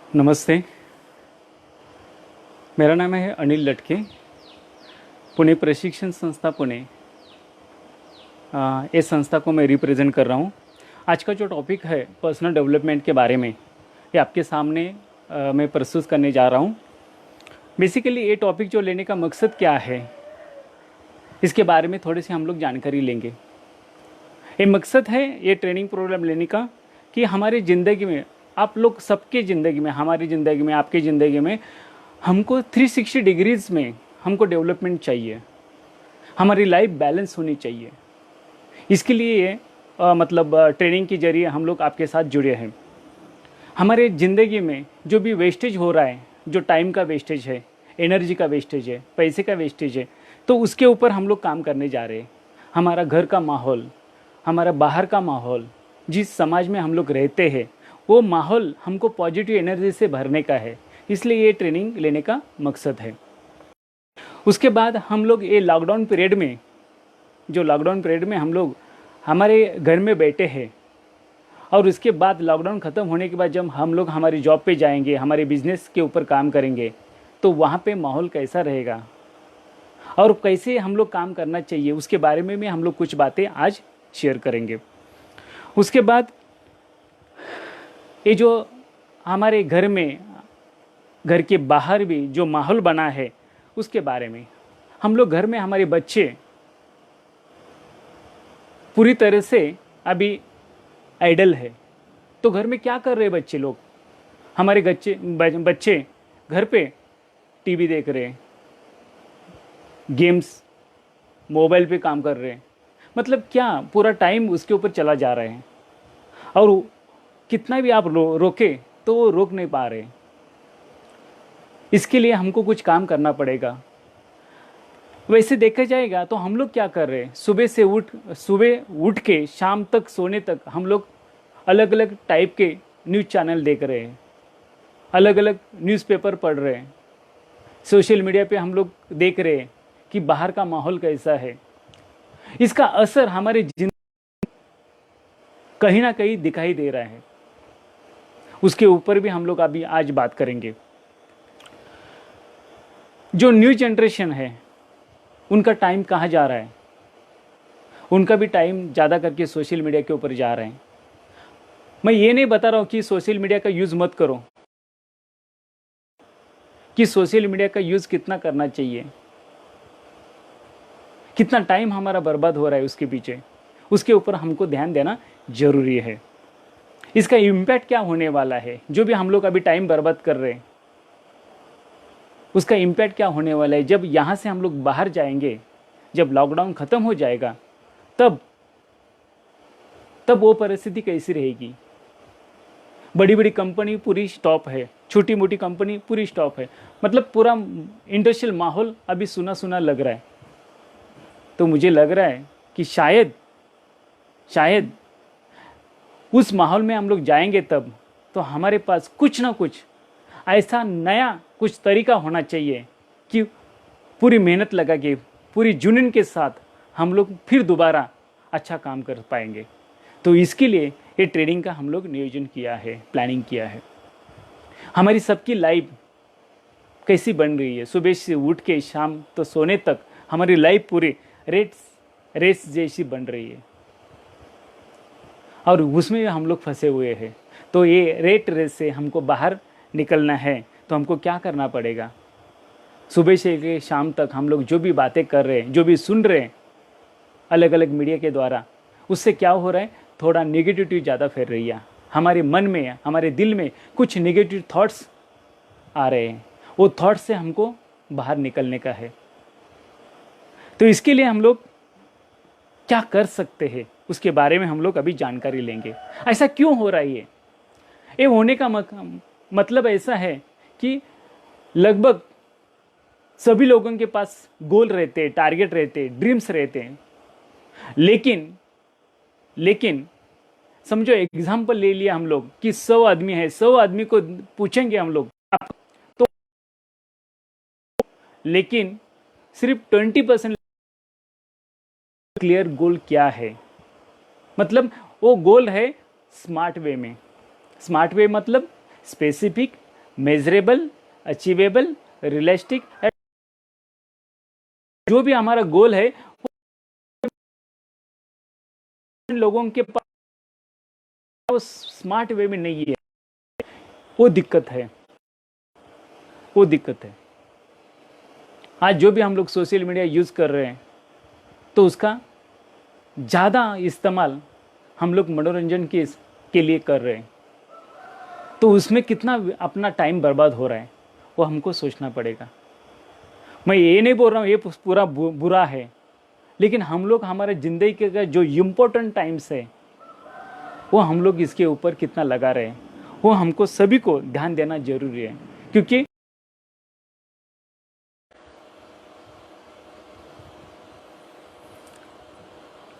नमस्ते। मेरा नाम है अनिल लटके। पुणे प्रशिक्षण संस्था पुणे, इस संस्था को मैं रिप्रेजेंट कर रहा हूँ। आज का जो टॉपिक है पर्सनल डेवलपमेंट के बारे में, ये आपके सामने मैं प्रस्तुत करने जा रहा हूँ। बेसिकली ये टॉपिक जो लेने का मकसद क्या है, इसके बारे में थोड़ी सी हम लोग जानकारी लेंगे। ये मकसद है ये ट्रेनिंग प्रोग्राम लेने का कि हमारी ज़िंदगी में, आप लोग सबके ज़िंदगी में, हमारी ज़िंदगी में, आपकी ज़िंदगी में हमको 360 डिग्रीज़ में हमको डेवलपमेंट चाहिए। हमारी लाइफ बैलेंस होनी चाहिए। इसके लिए ये ट्रेनिंग के जरिए हम लोग आपके साथ जुड़े हैं। हमारे ज़िंदगी में जो भी वेस्टेज हो रहा है, जो टाइम का वेस्टेज है, एनर्जी का वेस्टेज है, पैसे का वेस्टेज है, तो उसके ऊपर हम लोग काम करने जा रहे हैं। हमारा घर का माहौल, हमारा बाहर का माहौल, जिस समाज में हम लोग रहते हैं, वो माहौल हमको पॉजिटिव एनर्जी से भरने का है। इसलिए ये ट्रेनिंग लेने का मकसद है। उसके बाद हम लोग ये लॉकडाउन पीरियड में हम लोग हमारे घर में बैठे हैं, और उसके बाद लॉकडाउन ख़त्म होने के बाद जब हम लोग हमारी जॉब पे जाएंगे, हमारे बिजनेस के ऊपर काम करेंगे, तो वहाँ पे माहौल कैसा रहेगा और कैसे हम लोग काम करना चाहिए, उसके बारे में भी हम लोग कुछ बातें आज शेयर करेंगे। उसके बाद ये जो हमारे घर में, घर के बाहर भी जो माहौल बना है, उसके बारे में हम लोग घर में हमारे बच्चे पूरी तरह से अभी आइडल है। तो घर में क्या कर रहे हैं बच्चे लोग? हमारे बच्चे घर पे टीवी देख रहे हैं, गेम्स, मोबाइल पे काम कर रहे हैं। मतलब क्या पूरा टाइम उसके ऊपर चला जा रहा है, और कितना भी आप रोके तो वो रोक नहीं पा रहे। इसके लिए हमको कुछ काम करना पड़ेगा। वैसे देखा जाएगा तो हम लोग क्या कर रहे हैं, सुबह उठ के शाम तक सोने तक हम लोग अलग अलग टाइप के न्यूज़ चैनल देख रहे हैं, अलग अलग न्यूज़पेपर पढ़ रहे हैं, सोशल मीडिया पे हम लोग देख रहे हैं कि बाहर का माहौल कैसा है। इसका असर हमारे जिंदगी कहीं ना कहीं दिखाई दे रहा है। उसके ऊपर भी हम लोग अभी आज बात करेंगे। जो न्यू जनरेशन है, उनका टाइम कहाँ जा रहा है? उनका भी टाइम ज़्यादा करके सोशल मीडिया के ऊपर जा रहे हैं। मैं ये नहीं बता रहा हूँ कि सोशल मीडिया का यूज़ मत करो, कि सोशल मीडिया का यूज़ कितना करना चाहिए, कितना टाइम हमारा बर्बाद हो रहा है उसके पीछे, उसके ऊपर हमको ध्यान देना जरूरी है। इसका इम्पैक्ट क्या होने वाला है? जो भी हम लोग अभी टाइम बर्बाद कर रहे हैं, उसका इम्पैक्ट क्या होने वाला है जब यहाँ से हम लोग बाहर जाएंगे, जब लॉकडाउन ख़त्म हो जाएगा, तब वो परिस्थिति कैसी रहेगी? बड़ी बड़ी कंपनी पूरी स्टॉप है, छोटी मोटी कंपनी पूरी स्टॉप है। मतलब पूरा इंडस्ट्रियल माहौल अभी सुना सुना लग रहा है। तो मुझे लग रहा है कि शायद उस माहौल में हम लोग जाएंगे तब, तो हमारे पास कुछ ना कुछ ऐसा नया कुछ तरीका होना चाहिए कि पूरी मेहनत लगा के, पूरी जुनून के साथ हम लोग फिर दोबारा अच्छा काम कर पाएंगे। तो इसके लिए ये ट्रेनिंग का हम लोग नियोजन किया है, प्लानिंग किया है। हमारी सबकी लाइफ कैसी बन रही है, सुबह से उठ के शाम तो सोने तक हमारी लाइफ पूरी रेस जैसी बन रही है, और उसमें हम लोग फंसे हुए हैं। तो ये रेट रेस से हमको बाहर निकलना है, तो हमको क्या करना पड़ेगा? सुबह से लेकर शाम तक हम लोग जो भी बातें कर रहे हैं, जो भी सुन रहे हैं अलग अलग मीडिया के द्वारा, उससे क्या हो रहा है? थोड़ा नेगेटिविटी ज़्यादा फैल रही है। हमारे मन में, हमारे दिल में कुछ नेगेटिव थॉट्स आ रहे हैं। वो थॉट्स से हमको बाहर निकलने का है। तो इसके लिए हम लोग क्या कर सकते हैं, उसके बारे में हम लोग अभी जानकारी लेंगे। ऐसा क्यों हो रहा है? ये होने का मतलब ऐसा है कि लगभग सभी लोगों के पास गोल रहते हैं, टारगेट रहते हैं, ड्रीम्स रहते हैं। लेकिन समझो एग्जाम्पल ले लिया हम लोग कि 100 आदमी है, 100 आदमी को पूछेंगे हम लोग, तो लेकिन सिर्फ 20% क्लियर गोल क्या है। वो गोल है स्मार्ट वे में। स्मार्ट वे मतलब स्पेसिफिक, मेजरेबल, अचीवेबल, रियलिस्टिक। जो भी हमारा गोल है लोगों के पास वो स्मार्ट वे में नहीं है, वो दिक्कत है, वो दिक्कत है। आज जो भी हम लोग सोशल मीडिया यूज़ कर रहे हैं तो उसका ज़्यादा इस्तेमाल हम लोग मनोरंजन के लिए कर रहे हैं, तो उसमें कितना अपना टाइम बर्बाद हो रहा है वो हमको सोचना पड़ेगा। मैं ये नहीं बोल रहा हूँ ये पूरा बुरा है, लेकिन हम लोग हमारे ज़िंदगी के जो इम्पोर्टेंट टाइम्स है वो हम लोग इसके ऊपर कितना लगा रहे हैं, वो हमको सभी को ध्यान देना जरूरी है। क्योंकि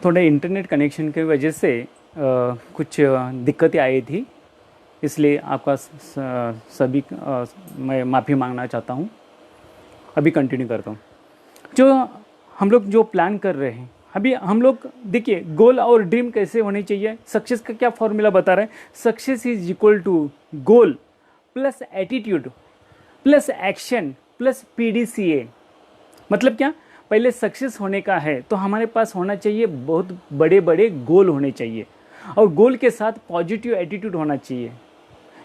थोड़ा इंटरनेट कनेक्शन की वजह से कुछ दिक्कतें आई थी, इसलिए आपका सभी मैं माफ़ी मांगना चाहता हूँ। अभी कंटिन्यू करता हूँ। जो हम लोग जो प्लान कर रहे हैं अभी हम लोग देखिए, गोल और ड्रीम कैसे होने चाहिए। सक्सेस का क्या फॉर्मूला बता रहा है? Success is equal to goal plus attitude plus action plus PDCA। मतलब क्या? पहले सक्सेस होने का है तो हमारे पास होना चाहिए बहुत बड़े बड़े गोल होने चाहिए, और गोल के साथ पॉजिटिव एटीट्यूड होना चाहिए।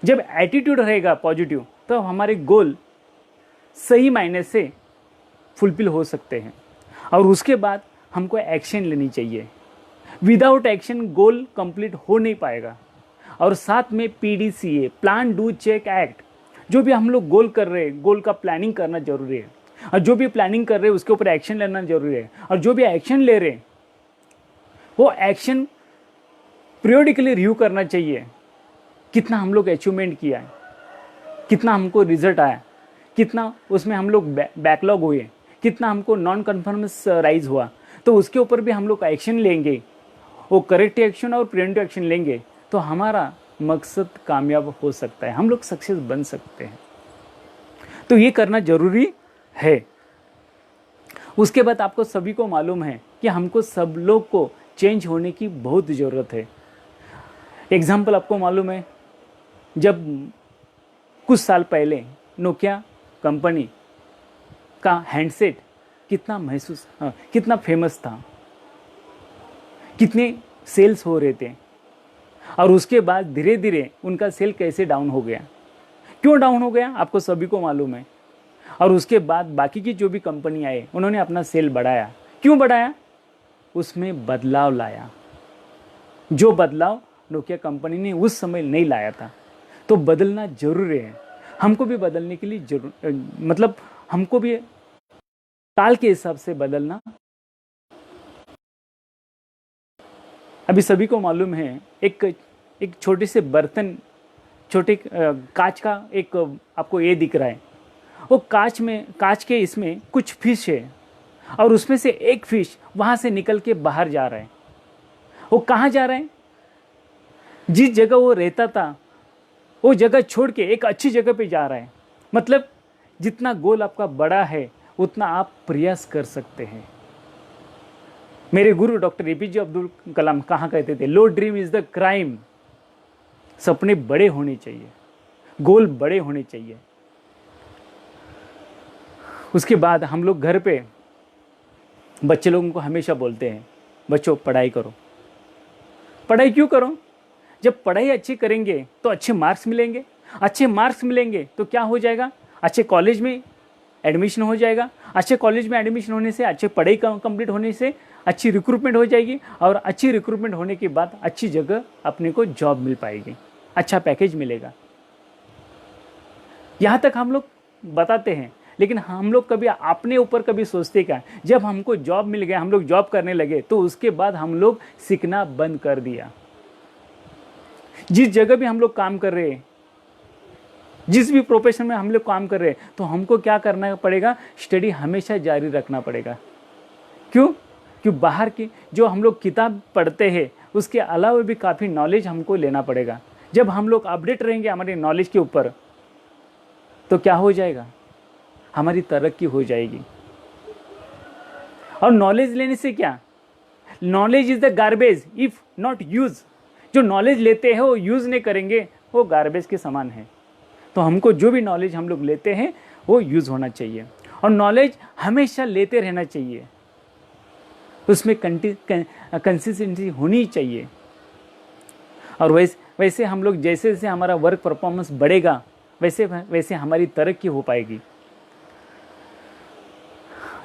जब एटीट्यूड रहेगा पॉजिटिव तो हमारे गोल सही मायने से फुलफिल हो सकते हैं। और उसके बाद हमको एक्शन लेनी चाहिए। विदाउट एक्शन गोल कंप्लीट हो नहीं पाएगा। और साथ में PDCA, plan do check act. जो भी हम लोग गोल कर रहे हैं, गोल का प्लानिंग करना जरूरी है, और जो भी प्लानिंग कर रहे हैं उसके ऊपर एक्शन लेना जरूरी है। और जो भी एक्शन ले रहे हैं वो एक्शन पीरियोडिकली रिव्यू करना चाहिए। कितना हम लोग अचीवमेंट किया है, कितना हमको रिजल्ट आया, कितना उसमें हम लोग बैकलॉग हुए, कितना हमको नॉन कन्फर्मेंस राइज हुआ, तो उसके ऊपर भी हम लोग एक्शन लेंगे। वो करेक्ट एक्शन और प्रिवेंटिव एक्शन लेंगे तो हमारा मकसद कामयाब हो सकता है, हम लोग सक्सेस बन सकते हैं। तो ये करना जरूरी है। उसके बाद आपको सभी को मालूम है कि हमको सब लोग को चेंज होने की बहुत ज़रूरत है। एग्जाम्पल आपको मालूम है, जब कुछ साल पहले नोकिया कंपनी का हैंडसेट कितना फेमस था, कितने सेल्स हो रहे थे, और उसके बाद धीरे धीरे उनका सेल कैसे डाउन हो गया। क्यों डाउन हो गया आपको सभी को मालूम है। और उसके बाद बाकी की जो भी कंपनी आए उन्होंने अपना सेल बढ़ाया। क्यों बढ़ाया? उसमें बदलाव लाया, जो बदलाव नोकिया कंपनी ने उस समय नहीं लाया था। तो बदलना जरूरी है, हमको भी बदलने के लिए मतलब हमको भी काल के हिसाब से बदलना। अभी सभी को मालूम है, एक छोटे से बर्तन, छोटे कांच का एक आपको ये दिख रहा है, वो कांच के इसमें कुछ फिश है, और उसमें से एक फिश वहाँ से निकल के बाहर जा रहा है। वो कहाँ जा रहा है? जिस जगह वो रहता था वो जगह छोड़ के एक अच्छी जगह पे जा रहा है। मतलब जितना गोल आपका बड़ा है उतना आप प्रयास कर सकते हैं। मेरे गुरु डॉक्टर APJ अब्दुल कलाम कहाँ कहते थे, लो ड्रीम इज द क्राइम। सपने बड़े होने चाहिए, गोल बड़े होने चाहिए। उसके बाद हम लोग घर पे बच्चे लोगों को हमेशा बोलते हैं, बच्चों पढ़ाई करो। पढ़ाई क्यों करो? जब पढ़ाई अच्छी करेंगे तो अच्छे मार्क्स मिलेंगे, अच्छे मार्क्स मिलेंगे तो क्या हो जाएगा? अच्छे कॉलेज में एडमिशन हो जाएगा। अच्छे कॉलेज में एडमिशन होने से, अच्छे पढ़ाई कंप्लीट होने से अच्छी रिक्रूटमेंट हो जाएगी, और अच्छी रिक्रूटमेंट होने के बाद अच्छी जगह अपने को जॉब मिल पाएगी, अच्छा पैकेज मिलेगा। यहाँ तक हम लोग बताते हैं, लेकिन हम लोग कभी अपने ऊपर कभी सोचते क्या? जब हमको जॉब मिल गया, हम लोग जॉब करने लगे, तो उसके बाद हम लोग सीखना बंद कर दिया। जिस जगह भी हम लोग काम कर रहे हैं, जिस भी प्रोफेशन में हम लोग काम कर रहे हैं, तो हमको क्या करना पड़ेगा? स्टडी हमेशा जारी रखना पड़ेगा। क्यों? क्यों बाहर की जो हम लोग किताब पढ़ते हैं उसके अलावा भी काफ़ी नॉलेज हमको लेना पड़ेगा। जब हम लोग अपडेट रहेंगे हमारे नॉलेज के ऊपर, तो क्या हो जाएगा? हमारी तरक्की हो जाएगी। और नॉलेज लेने से क्या? Knowledge is the garbage if not use. जो नॉलेज लेते हैं वो यूज नहीं करेंगे, वो गार्बेज के समान है। तो हमको जो भी नॉलेज हम लोग लेते हैं वो यूज़ होना चाहिए, और नॉलेज हमेशा लेते रहना चाहिए, उसमें कंसिस्टेंसी होनी चाहिए। और वैसे हम लोग जैसे जैसे हमारा वर्क परफॉर्मेंस बढ़ेगा वैसे वैसे हमारी तरक्की हो पाएगी।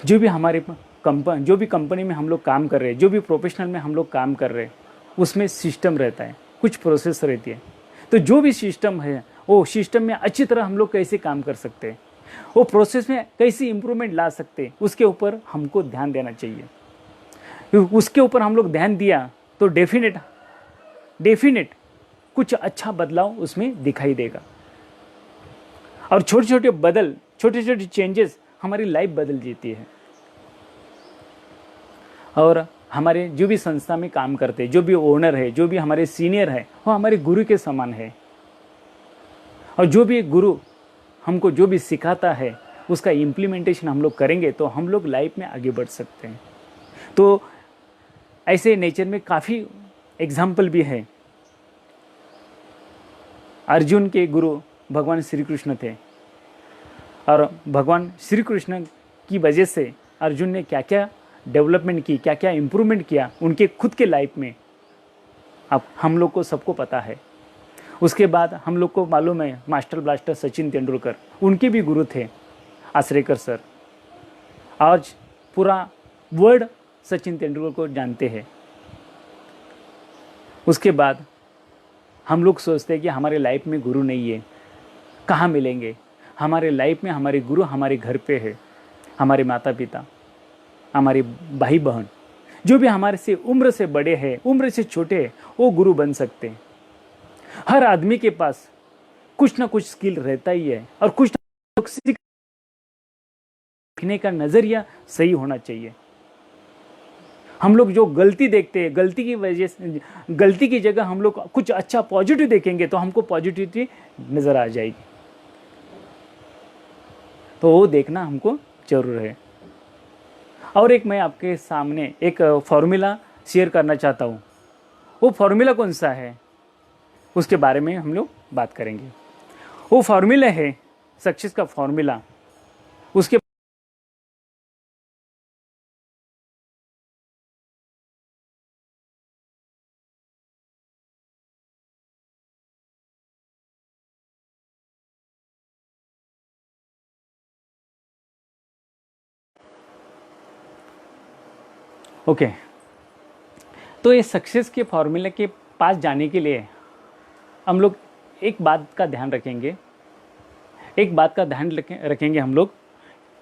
जो भी कंपनी में हम लोग काम कर रहे हैं, जो भी प्रोफेशनल में हम लोग काम कर रहे हैं, उसमें सिस्टम रहता है, कुछ प्रोसेस रहती है। तो जो भी सिस्टम है वो सिस्टम में अच्छी तरह हम लोग कैसे काम कर सकते हैं, वो प्रोसेस में कैसे इम्प्रूवमेंट ला सकते हैं, उसके ऊपर हमको ध्यान देना चाहिए। उसके ऊपर हम लोग ध्यान दिया तो डेफिनेट कुछ अच्छा बदलाव उसमें दिखाई देगा। और छोटे छोटे चेंजेस हमारी लाइफ बदल देती है। और हमारे जो भी संस्था में काम करते हैं, जो भी ओनर है, जो भी हमारे सीनियर है, वो हमारे गुरु के समान है। और जो भी गुरु हमको जो भी सिखाता है उसका इम्प्लीमेंटेशन हम लोग करेंगे तो हम लोग लाइफ में आगे बढ़ सकते हैं। तो ऐसे नेचर में काफ़ी एग्जाम्पल भी है। अर्जुन के गुरु भगवान श्री कृष्ण थे, और भगवान श्री कृष्ण की वजह से अर्जुन ने क्या क्या डेवलपमेंट की, क्या क्या इम्प्रूवमेंट किया उनके खुद के लाइफ में, अब हम लोग को सबको पता है। उसके बाद हम लोग को मालूम है मास्टर ब्लास्टर सचिन तेंदुलकर, उनके भी गुरु थे आसरेकर सर। आज पूरा वर्ल्ड सचिन तेंदुलकर को जानते हैं। उसके बाद हम लोग सोचते हैं कि हमारे लाइफ में गुरु नहीं है, कहाँ मिलेंगे। हमारे लाइफ में हमारे गुरु हमारे घर पे है, हमारे माता पिता, हमारे भाई बहन, जो भी हमारे से उम्र से बड़े हैं, उम्र से छोटे हैं, वो गुरु बन सकते हैं। हर आदमी के पास कुछ ना कुछ स्किल रहता ही है, और कुछ ना कुछ सीखने का नज़रिया सही होना चाहिए। हम लोग जो गलती देखते हैं, गलती की जगह हम लोग कुछ अच्छा पॉजिटिव देखेंगे तो हमको पॉजिटिविटी नज़र आ जाएगी। तो वो देखना हमको जरूर है। और एक मैं आपके सामने एक फॉर्मूला शेयर करना चाहता हूँ। वो फॉर्मूला कौन सा है उसके बारे में हम लोग बात करेंगे। वो फॉर्मूला है सक्सेस का फॉर्मूला। उसके ओके, तो ये सक्सेस के फॉर्मूले के पास जाने के लिए हम लोग एक बात का ध्यान रखेंगे, रखेंगे हम लोग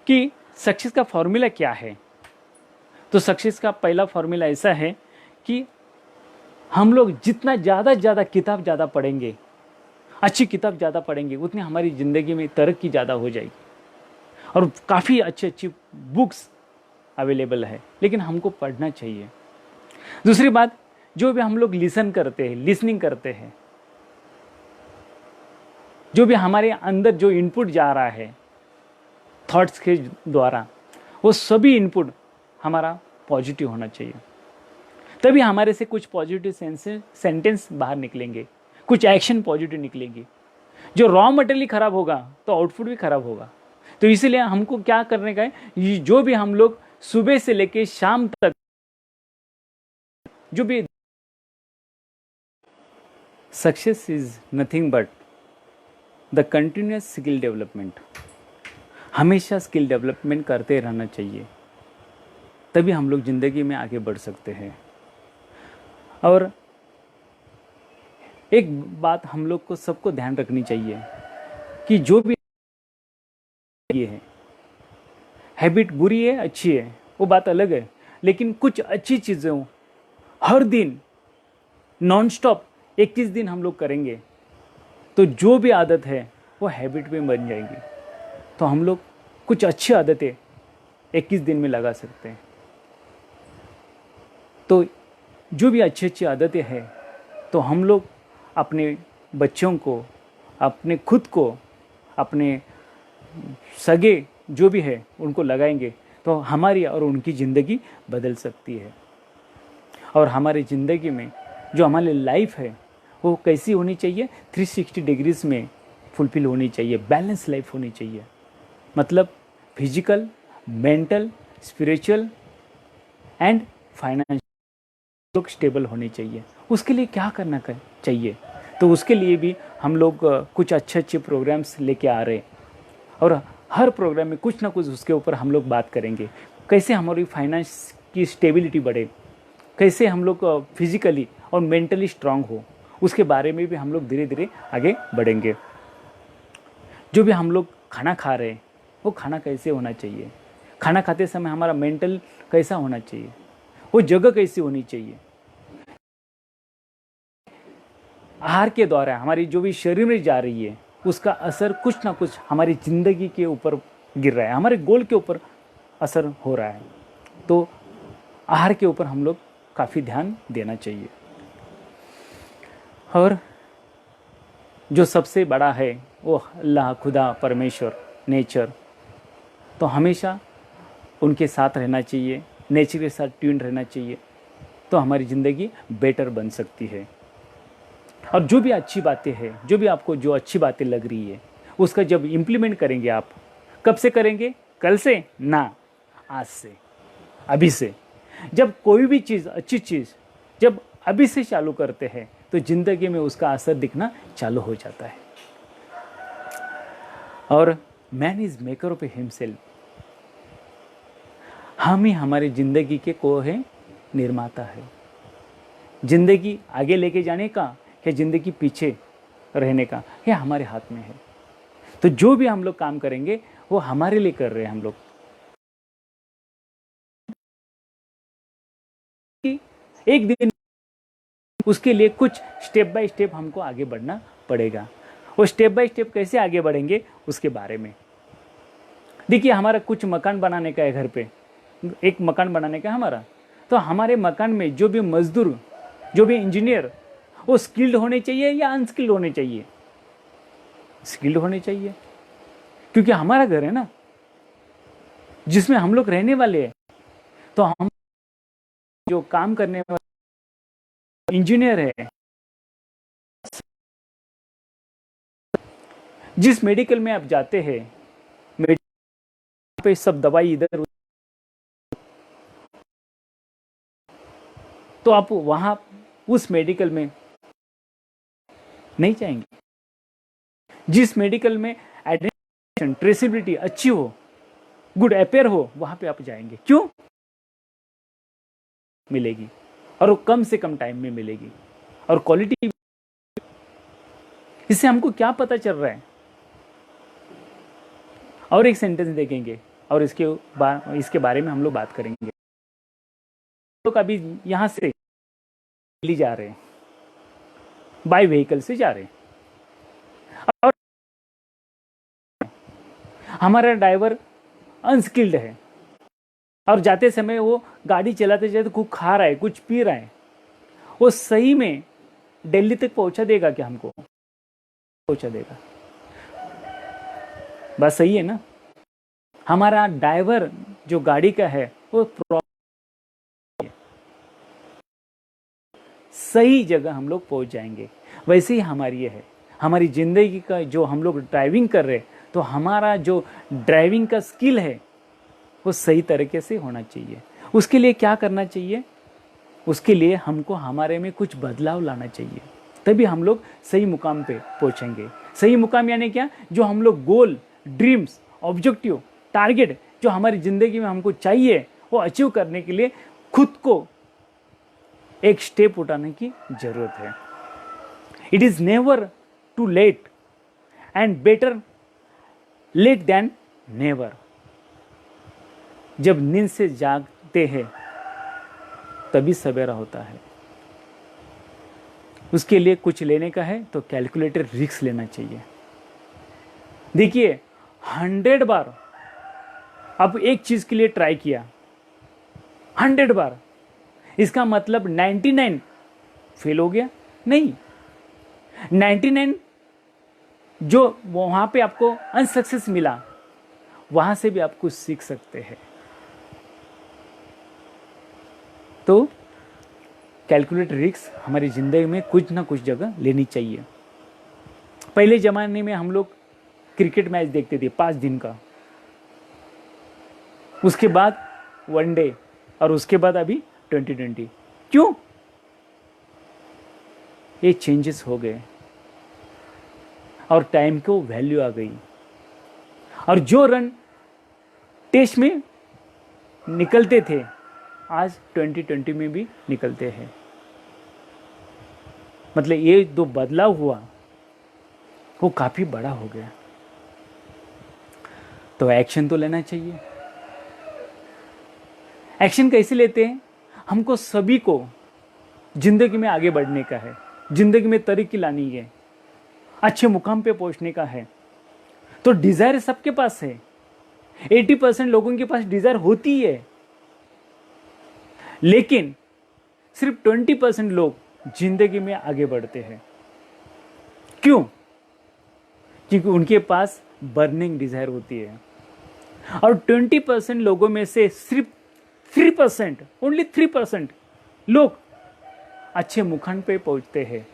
कि सक्सेस का फॉर्मूला क्या है। तो सक्सेस का पहला फॉर्मूला ऐसा है कि हम लोग जितना ज़्यादा किताब ज़्यादा पढ़ेंगे, अच्छी किताब ज़्यादा पढ़ेंगे, उतनी हमारी ज़िंदगी में तरक्की ज़्यादा हो जाएगी। और काफ़ी अच्छी बुक्स अवेलेबल है, लेकिन हमको पढ़ना चाहिए। दूसरी बात, जो भी हम लोग लिसनिंग करते हैं, जो भी हमारे अंदर जो इनपुट जा रहा है थॉट्स के द्वारा, वो सभी इनपुट हमारा पॉजिटिव होना चाहिए। तभी हमारे से कुछ पॉजिटिव सेंटेंस बाहर निकलेंगे, कुछ एक्शन पॉजिटिव निकलेंगे। जो रॉ मटेरियल खराब होगा तो आउटपुट भी खराब होगा। तो इसीलिए हमको क्या करने का है, जो भी हम लोग सुबह से लेके शाम तक जो भी success is nothing but the continuous skill development. हमेशा स्किल डेवलपमेंट करते रहना चाहिए, तभी हम लोग ज़िंदगी में आगे बढ़ सकते हैं। और एक बात हम लोग को सबको ध्यान रखनी चाहिए कि जो भी ये है हैबिट बुरी है अच्छी है वो बात अलग है, लेकिन कुछ अच्छी चीज़ें हर दिन नॉन स्टॉप 21 दिन हम लोग करेंगे तो जो भी आदत है वो हैबिट में बन जाएगी। तो हम लोग कुछ अच्छी आदतें 21 दिन में लगा सकते हैं। तो जो भी अच्छी आदतें हैं तो हम लोग अपने बच्चों को, अपने खुद को, अपने सगे जो भी है उनको लगाएंगे तो हमारी और उनकी ज़िंदगी बदल सकती है। और हमारी ज़िंदगी में जो हमारी लाइफ है वो कैसी होनी चाहिए, 360 डिग्रीज में फुलफिल होनी चाहिए, बैलेंस लाइफ होनी चाहिए। मतलब physical, mental, spiritual and financial लोग स्टेबल होने चाहिए। उसके लिए क्या करना चाहिए? तो उसके लिए भी हम लोग कुछ अच्छे अच्छे प्रोग्राम्स लेके आ रहे हैं, और हर प्रोग्राम में कुछ ना कुछ उसके ऊपर हम लोग बात करेंगे। कैसे हमारी फाइनेंस की स्टेबिलिटी बढ़े, कैसे हम लोग फिजिकली और मेंटली स्ट्रांग हो, उसके बारे में भी हम लोग धीरे धीरे आगे बढ़ेंगे। जो भी हम लोग खाना खा रहे हैं वो खाना कैसे होना चाहिए, खाना खाते समय हमारा मेंटल कैसा होना चाहिए, वो जगह कैसी होनी चाहिए। आहार के द्वारा हमारी जो भी शरीर में जा रही है उसका असर कुछ ना कुछ हमारी ज़िंदगी के ऊपर गिर रहा है, हमारे गोल के ऊपर असर हो रहा है। तो आहार के ऊपर हम लोग काफ़ी ध्यान देना चाहिए। और जो सबसे बड़ा है वो अल्लाह, खुदा, परमेश्वर, नेचर, तो हमेशा उनके साथ रहना चाहिए, नेचर के साथ ट्यून रहना चाहिए, तो हमारी ज़िंदगी बेटर बन सकती है। और जो भी अच्छी बातें हैं, जो भी आपको जो अच्छी बातें लग रही है, उसका जब इम्प्लीमेंट करेंगे आप, कब से करेंगे? कल से ना, आज से, अभी से। जब कोई भी चीज़, अच्छी चीज़ जब अभी से चालू करते हैं तो ज़िंदगी में उसका असर दिखना चालू हो जाता है। और man is maker of himself, हम ही हमारी ज़िंदगी के को है निर्माता है। ज़िंदगी आगे लेके जाने का या ज़िंदगी पीछे रहने का, यह हमारे हाथ में है। तो जो भी हम लोग काम करेंगे वो हमारे लिए कर रहे हैं हम लोग। एक दिन उसके लिए कुछ स्टेप बाय स्टेप हमको आगे बढ़ना पड़ेगा। वो स्टेप बाय स्टेप कैसे आगे बढ़ेंगे उसके बारे में देखिए। हमारा कुछ मकान बनाने का है, घर पे एक मकान बनाने का है हमारा, तो हमारे मकान में जो भी मजदूर, जो भी इंजीनियर, वो स्किल्ड होने चाहिए या अनस्किल्ड होने चाहिए? स्किल्ड होने चाहिए, क्योंकि हमारा घर है ना जिसमें हम लोग रहने वाले हैं। तो हम जो काम करने वाले इंजीनियर है, जिस मेडिकल में आप जाते हैं, मेडिकल पे सब दवाई इधर, तो आप वहां उस मेडिकल में नहीं जाएंगे। जिस मेडिकल में आइडेंटिफिकेशन, ट्रेसिबिलिटी अच्छी हो, गुड अपेयर हो, वहां पे आप जाएंगे। क्यों? मिलेगी, और वो कम से कम टाइम में मिलेगी, और क्वालिटी। इससे हमको क्या पता चल रहा है? और एक सेंटेंस देखेंगे और इसके बारे में हम लोग बात करेंगे। लोग अभी यहां से दिल्ली जा रहे हैं, बाय व्हीकल से जा रहे हैं, और हमारा ड्राइवर अनस्किल्ड है, और जाते समय वो गाड़ी चलाते चलाते कुछ खा रहा है, कुछ पी रहा है, वो सही में दिल्ली तक पहुंचा देगा क्या? हमको पहुंचा देगा? बात सही है ना? हमारा ड्राइवर जो गाड़ी का है वो सही जगह हम लोग पहुंच जाएंगे। वैसे ही हमारी ये है, हमारी ज़िंदगी का जो हम लोग ड्राइविंग कर रहे हैं, तो हमारा जो ड्राइविंग का स्किल है वो सही तरीके से होना चाहिए। उसके लिए क्या करना चाहिए? उसके लिए हमको हमारे में कुछ बदलाव लाना चाहिए, तभी हम लोग सही मुकाम पे पहुंचेंगे। सही मुकाम यानी क्या? जो हम लोग गोल, ड्रीम्स, ऑब्जेक्टिव, टारगेट जो हमारी ज़िंदगी में हमको चाहिए वो अचीव करने के लिए खुद को एक स्टेप उठाने की जरूरत है। It is never too late, and better late than never. जब नींद से जागते हैं तभी सवेरा होता है। उसके लिए कुछ लेने का है तो कैलकुलेटेड रिस्क लेना चाहिए। देखिए 100 बार अब एक चीज के लिए ट्राई किया, 100 बार, इसका मतलब 99 फेल हो गया? नहीं, 99 जो वहां पे आपको अनसक्सेस मिला, वहां से भी आप कुछ सीख सकते हैं। तो कैलकुलेट रिस्क हमारी ज़िंदगी में कुछ ना कुछ जगह लेनी चाहिए। पहले ज़माने में हम लोग क्रिकेट मैच देखते थे 5 दिन का, उसके बाद वनडे, और उसके बाद अभी 2020। क्यों? ये चेंजेस हो गए और टाइम को वैल्यू आ गई, और जो रन टेस्ट में निकलते थे आज 2020 में भी निकलते हैं। मतलब ये जो बदलाव हुआ वो काफ़ी बड़ा हो गया। तो एक्शन तो लेना चाहिए। एक्शन कैसे लेते हैं? हमको सभी को जिंदगी में आगे बढ़ने का है, जिंदगी में तरक्की लानी है, अच्छे मुकाम पे पहुंचने का है। तो डिजायर सबके पास है, 80% लोगों के पास डिजायर होती है, लेकिन सिर्फ 20% लोग जिंदगी में आगे बढ़ते हैं। क्यों? क्योंकि उनके पास बर्निंग डिजायर होती है। और 20% लोगों में से सिर्फ 3%, ओनली 3% लोग अच्छे मुकाम पे पहुंचते हैं,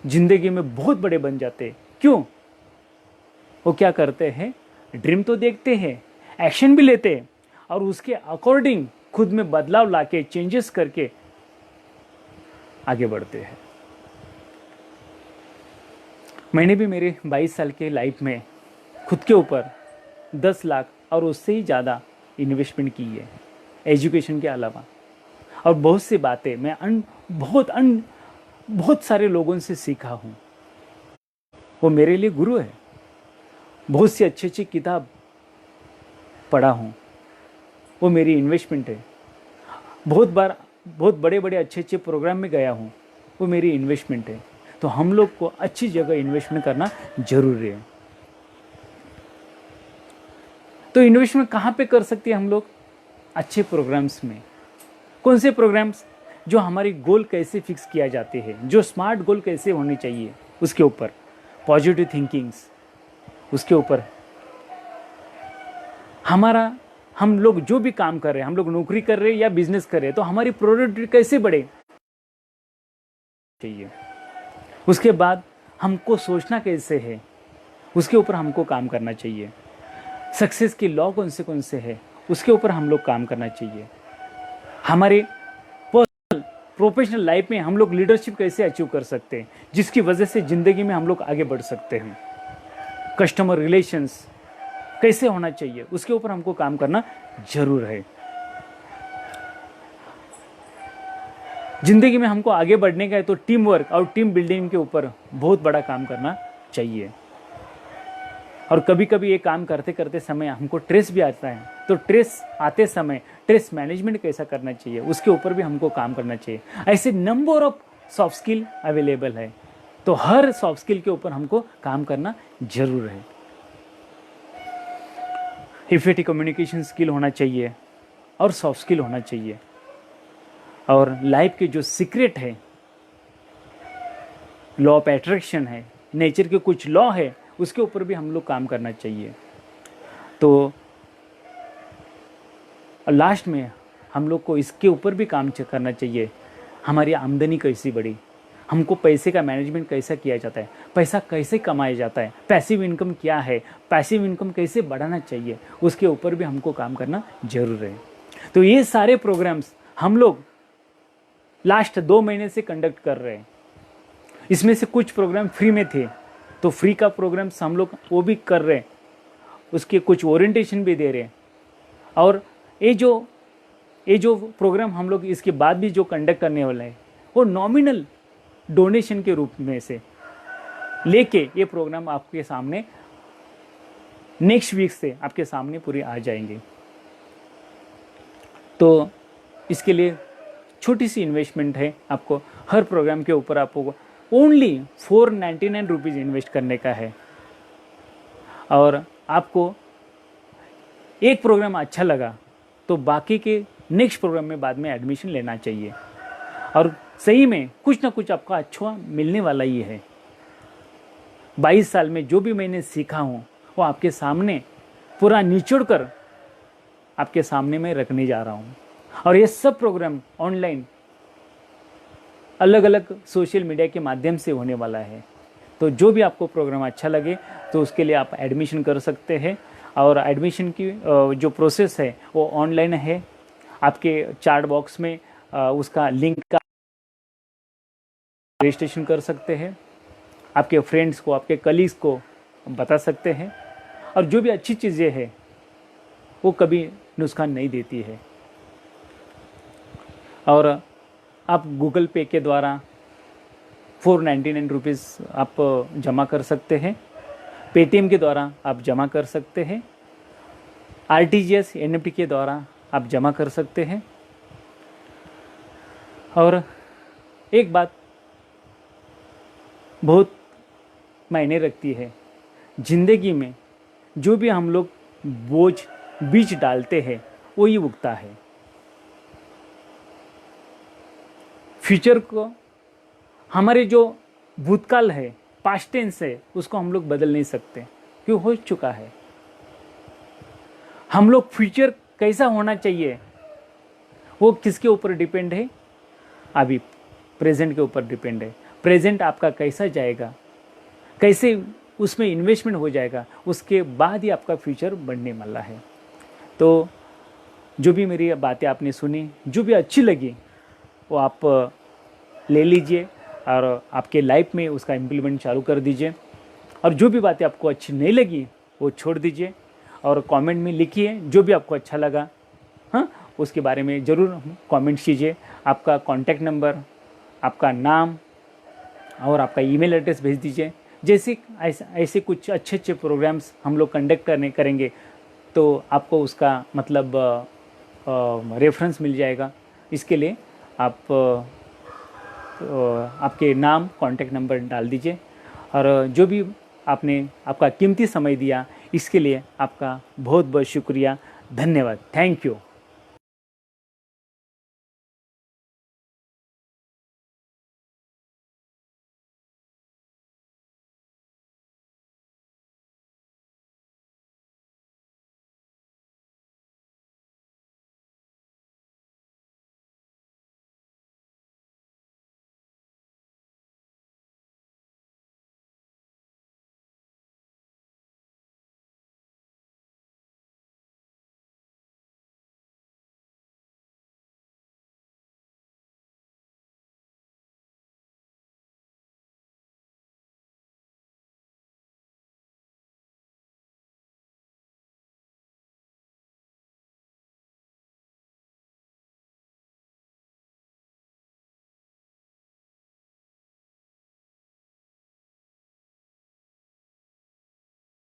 जिंदगी में बहुत बड़े बन जाते हैं। क्यों? वो क्या करते हैं? ड्रीम तो देखते हैं, एक्शन भी लेते हैं, और उसके अकॉर्डिंग खुद में बदलाव लाके, चेंजेस करके आगे बढ़ते हैं। मैंने भी मेरे 22 साल के लाइफ में खुद के ऊपर 10 लाख और उससे ही ज़्यादा इन्वेस्टमेंट की है, एजुकेशन के अलावा। और बहुत सी बातें मैं बहुत सारे लोगों से सीखा हूँ। वो मेरे लिए गुरु है। बहुत सी अच्छी अच्छी किताब पढ़ा हूँ, वो मेरी इन्वेस्टमेंट है। बहुत बार बहुत बड़े बड़े अच्छे अच्छे प्रोग्राम में गया हूँ, वो मेरी इन्वेस्टमेंट है। तो हम लोग को अच्छी जगह इन्वेस्टमेंट करना जरूरी है। तो इन्वेस्टमेंट कहाँ पे कर सकते हैं हम लोग? अच्छे प्रोग्राम्स में। कौन से प्रोग्राम्स? जो हमारी गोल कैसे फिक्स किया जाते हैं, जो स्मार्ट गोल कैसे होनी चाहिए उसके ऊपर, पॉजिटिव थिंकिंग्स उसके ऊपर। हम लोग जो भी काम कर रहे हैं, हम लोग नौकरी कर रहे हैं या बिजनेस कर रहे हैं, तो हमारी प्रोडक्टिविटी कैसे बढ़े चाहिए। उसके बाद हमको सोचना कैसे है, उसके ऊपर हमको काम करना चाहिए। सक्सेस के लॉ कौन से है, उसके ऊपर हम लोग काम करना चाहिए। हमारे पर्सनल प्रोफेशनल लाइफ में हम लोग लीडरशिप कैसे अचीव कर सकते हैं, जिसकी वजह से ज़िंदगी में हम लोग आगे बढ़ सकते हैं। कस्टमर रिलेशंस कैसे होना चाहिए, उसके ऊपर हमको काम करना जरूर है। जिंदगी में हमको आगे बढ़ने का है तो टीम वर्क और टीम बिल्डिंग के ऊपर बहुत बड़ा काम करना चाहिए। और कभी कभी ये काम करते करते समय हमको स्ट्रेस भी आता है, तो स्ट्रेस आते समय स्ट्रेस मैनेजमेंट कैसा करना चाहिए, उसके ऊपर भी हमको काम करना चाहिए। ऐसे number of soft skill available है, तो हर सॉफ्ट स्किल के ऊपर हमको काम करना जरूर है। इफेक्टिव कम्युनिकेशन स्किल होना चाहिए और सॉफ्ट स्किल होना चाहिए। और लाइफ के जो सीक्रेट है, लॉ ऑफ अट्रैक्शन है, नेचर के कुछ लॉ है, उसके ऊपर भी हम लोग काम करना चाहिए। तो लास्ट में हम लोग को इसके ऊपर भी काम करना चाहिए। हमारी आमदनी कैसी बढ़ी, हमको पैसे का मैनेजमेंट कैसा किया जाता है, पैसा कैसे कमाया जाता है, पैसिव इनकम क्या है, पैसिव इनकम कैसे बढ़ाना चाहिए, उसके ऊपर भी हमको काम करना जरूर है। तो ये सारे प्रोग्राम्स हम लोग लास्ट 2 महीने से कंडक्ट कर रहे हैं। इसमें से कुछ प्रोग्राम फ्री में थे, तो फ्री का प्रोग्राम्स हम लोग वो भी कर रहे हैं, उसके कुछ ओरिएंटेशन भी दे रहे हैं। और ये जो प्रोग्राम हम लोग इसके बाद भी जो कंडक्ट करने वाले हैं, वो नॉमिनल डोनेशन के रूप में से लेके ये प्रोग्राम आपके सामने नेक्स्ट वीक से आपके सामने पूरे आ जाएंगे। तो इसके लिए छोटी सी इन्वेस्टमेंट है, आपको हर प्रोग्राम के ऊपर आपको ओनली 499 रुपीज़ इन्वेस्ट करने का है। और आपको एक प्रोग्राम अच्छा लगा तो बाकी के नेक्स्ट प्रोग्राम में बाद में एडमिशन लेना चाहिए। और सही में कुछ ना कुछ आपका अच्छा मिलने वाला ही है। 22 साल में जो भी मैंने सीखा हूँ वो आपके सामने पूरा निचोड़ कर आपके सामने मैं रखने जा रहा हूँ। और ये सब प्रोग्राम ऑनलाइन अलग अलग सोशल मीडिया के माध्यम से होने वाला है। तो जो भी आपको प्रोग्राम अच्छा लगे तो उसके लिए आप एडमिशन कर सकते हैं। और एडमिशन की जो प्रोसेस है वो ऑनलाइन है। आपके चार्ट बॉक्स में उसका लिंक का रजिस्ट्रेशन कर सकते हैं, आपके फ्रेंड्स को, आपके कलीग्स को बता सकते हैं। और जो भी अच्छी चीज़ें हैं वो कभी नुकसान नहीं देती है। और आप गूगल पे के द्वारा 499 रुपीज़ आप जमा कर सकते हैं, पेटीएम के द्वारा आप जमा कर सकते हैं, आरटीजीएस एनएफटी के द्वारा आप जमा कर सकते हैं। और एक बात बहुत मायने रखती है, ज़िंदगी में जो भी हम लोग बोझ बीज डालते हैं वो ही उगता है। फ्यूचर को, हमारे जो भूतकाल है, पास्ट टेंस है, उसको हम लोग बदल नहीं सकते, क्यों हो चुका है। हम लोग फ्यूचर कैसा होना चाहिए वो किसके ऊपर डिपेंड है, अभी प्रेजेंट के ऊपर डिपेंड है। प्रेजेंट आपका कैसा जाएगा, कैसे उसमें इन्वेस्टमेंट हो जाएगा, उसके बाद ही आपका फ्यूचर बनने वाला है। तो जो भी मेरी बातें आपने सुनी, जो भी अच्छी लगी वो आप ले लीजिए और आपके लाइफ में उसका इम्प्लीमेंट चालू कर दीजिए। और जो भी बातें आपको अच्छी नहीं लगी वो छोड़ दीजिए और कमेंट में लिखिए जो भी आपको अच्छा लगा। हाँ, उसके बारे में ज़रूर कमेंट कीजिए। आपका कॉन्टैक्ट नंबर, आपका नाम और आपका ईमेल एड्रेस भेज दीजिए। जैसे ऐसे कुछ अच्छे अच्छे प्रोग्राम्स हम लोग कंडक्ट करेंगे तो आपको उसका मतलब रेफरेंस मिल जाएगा। इसके लिए आप आपके नाम, कॉन्टैक्ट नंबर डाल दीजिए। और जो भी आपने आपका कीमती समय दिया इसके लिए आपका बहुत बहुत शुक्रिया, धन्यवाद, थैंक यू।